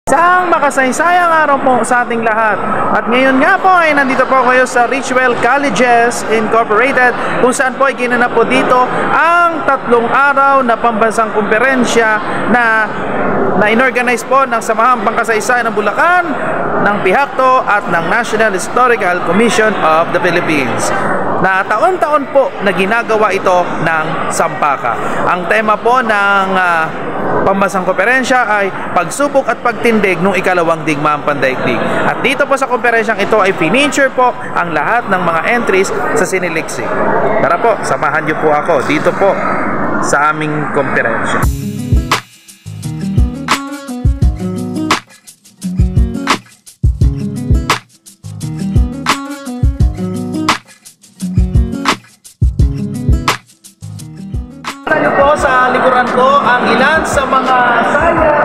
Isang makasaysayang araw po sa ating lahat. At ngayon nga po ay nandito po kayo sa Richwell Colleges Incorporated, kung saan po ay ginanap po dito ang 3 araw na pambansang kumperensya na inorganize po ng Samahang Pangkasaysayan ng Bulacan, ng PIHACTO at ng National Historical Commission of the Philippines, na taon-taon po na ginagawa ito ng Sampaka. Ang tema po ng pambansang komperensya ay pagsubok at pagtindig ng ikalawang digmaang pandaigdig. At dito po sa komperensyang ito ay finiture po ang lahat ng mga entries sa Siniliksik. Tara po, samahan niyo po ako dito po sa aming komperensya. Sa likuran ko ang ilan sa mga saya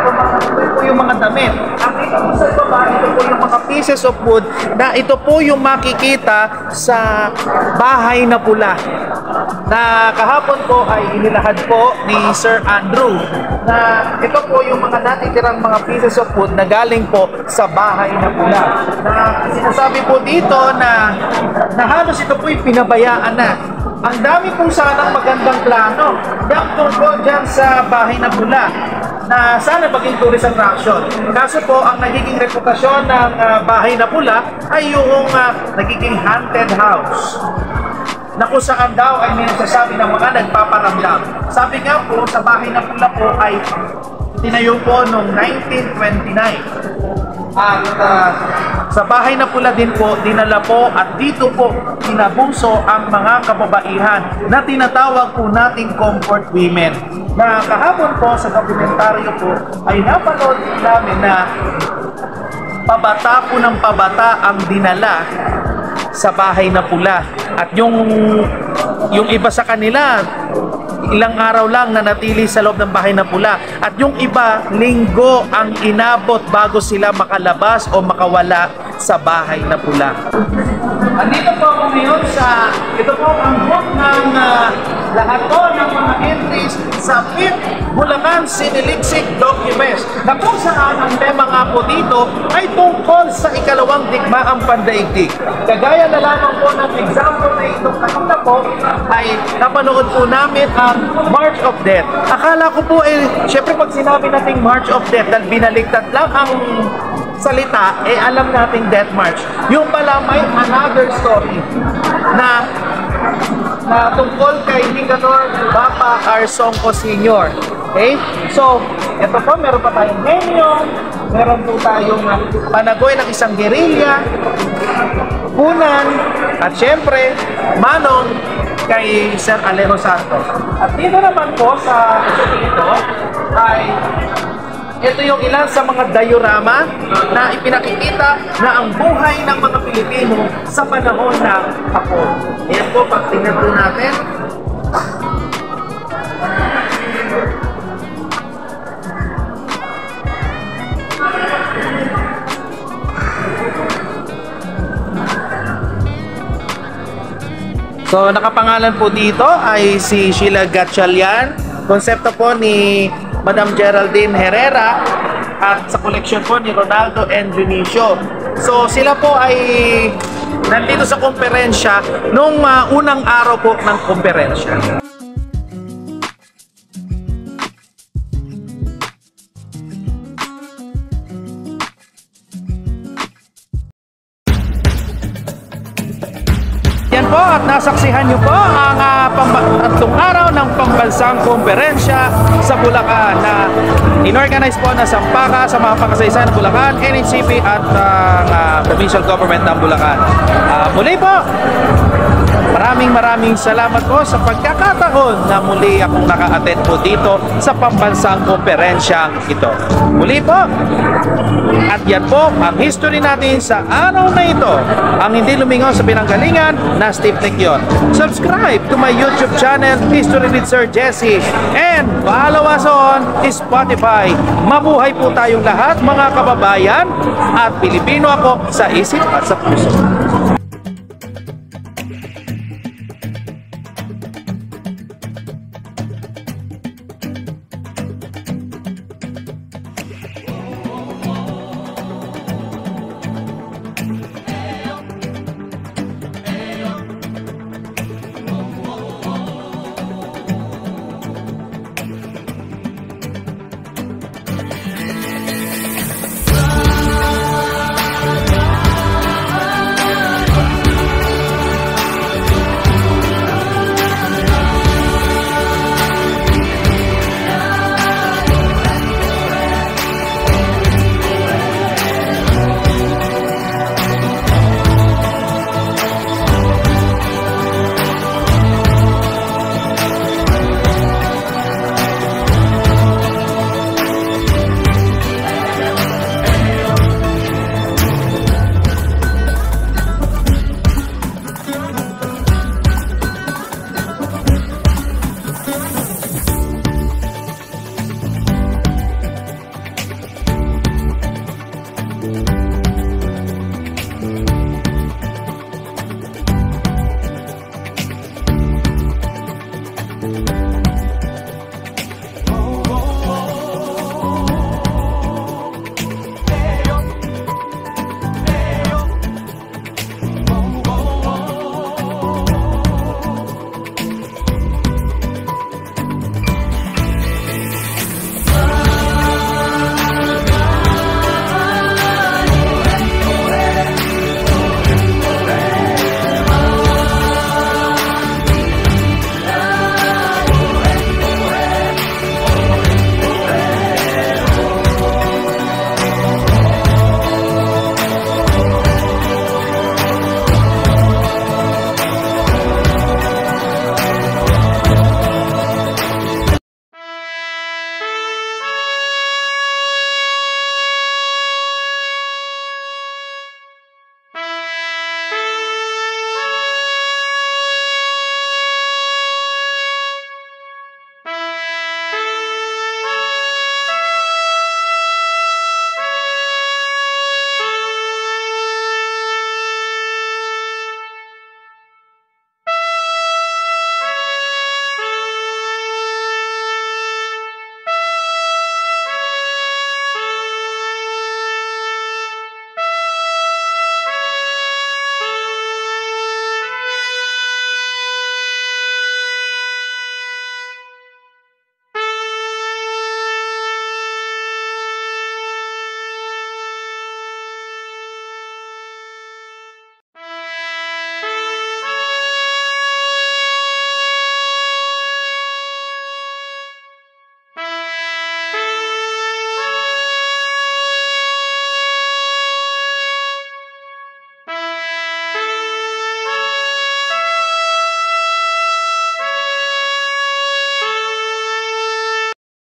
o yung mga damit. Ang ito po sa baba, ito po yung mga pieces of wood na ito po yung makikita sa bahay na pula, na kahapon po ay inilahad po ni Sir Andrew, na ito po yung mga natitirang mga pieces of wood na galing po sa bahay na pula, na sinasabi po dito na halos ito po yung pinabayaan na. Ang dami pong sanang magandang plano yung tungkol dyan sa bahay na pula na sana maging tourist attraction. Kaso po, ang nagiging reputasyon ng bahay na pula ay yung nagiging haunted house, na kung saan daw ay may nagsasabi ng mga nagpaparamdam. Sabi nga po, sa bahay na pula po ay tinayo po noong 1929. At sa bahay na pula din po, dinala po at dito po inabuso ang mga kababaihan na tinatawag po nating comfort women. Na kahapon po sa dokumentaryo po ay napanood namin na pabata po ng pabata ang dinala sa bahay na pula. At yung iba sa kanila, ilang araw lang na natili sa loob ng bahay na pula. At yung iba, linggo ang inabot bago sila makalabas o makawala sa bahay na pula. Andito po ako ngayon sa, ito po ang book ng lahat po ng mga entries sa 5th Bulacan Siniliksik Documents, na kung saan ang tema nga po dito ay tungkol sa ikalawang digmaang pandaigdig. Kagaya na lamang po ng example na itong kanina po ay napanood po namin ang March of Death. Akala ko po syempre pag sinabi nating March of Death, dahil binaliktad lang ang salita, alam nating Death March. Yung pala may another story na tungkol kay Nicanor Bapa Arsongco Sr. Okay? So, ito po, meron pa tayong henyo, meron po tayong panagoy ng isang gerilya, punan, at syempre, manong kay Sir Alejo Santos. At dito naman po sa ito ay ito yung ilan sa mga diorama na ipinakikita na ang buhay ng mga Pilipino sa panahon ng Hapon. Ayan po, pagtingnan po natin. So, nakapangalan po dito ay si Sheila Gatchalian. Konsepto po ni Madam Geraldine Herrera at sa koleksyon po ni Ronaldo and Vinicio. So, sila po ay nandito sa komperensya nung unang araw po ng komperensya. Yan po, at nasaksihan nyo po ang 3 araw ng pambansang komperensya sa Bulacan na inorganize po na Sampaka sa mga pangkasaysayan ng Bulacan, NHCP at Provincial Government ng Bulacan. Muli po, maraming salamat po sa pagkakataon na muli akong naka-attend po dito sa pambansang komperensya ito. Muli po, at yan po ang history natin sa araw na ito, ang hindi lumingaw sa pinanggalingan na Steve Lecyon. Subscribe to my YouTube channel, History with Sir Jesse, and follow us on Spotify. Mabuhay po tayong lahat mga kababayan, at Pilipino ako sa isip at sa puso.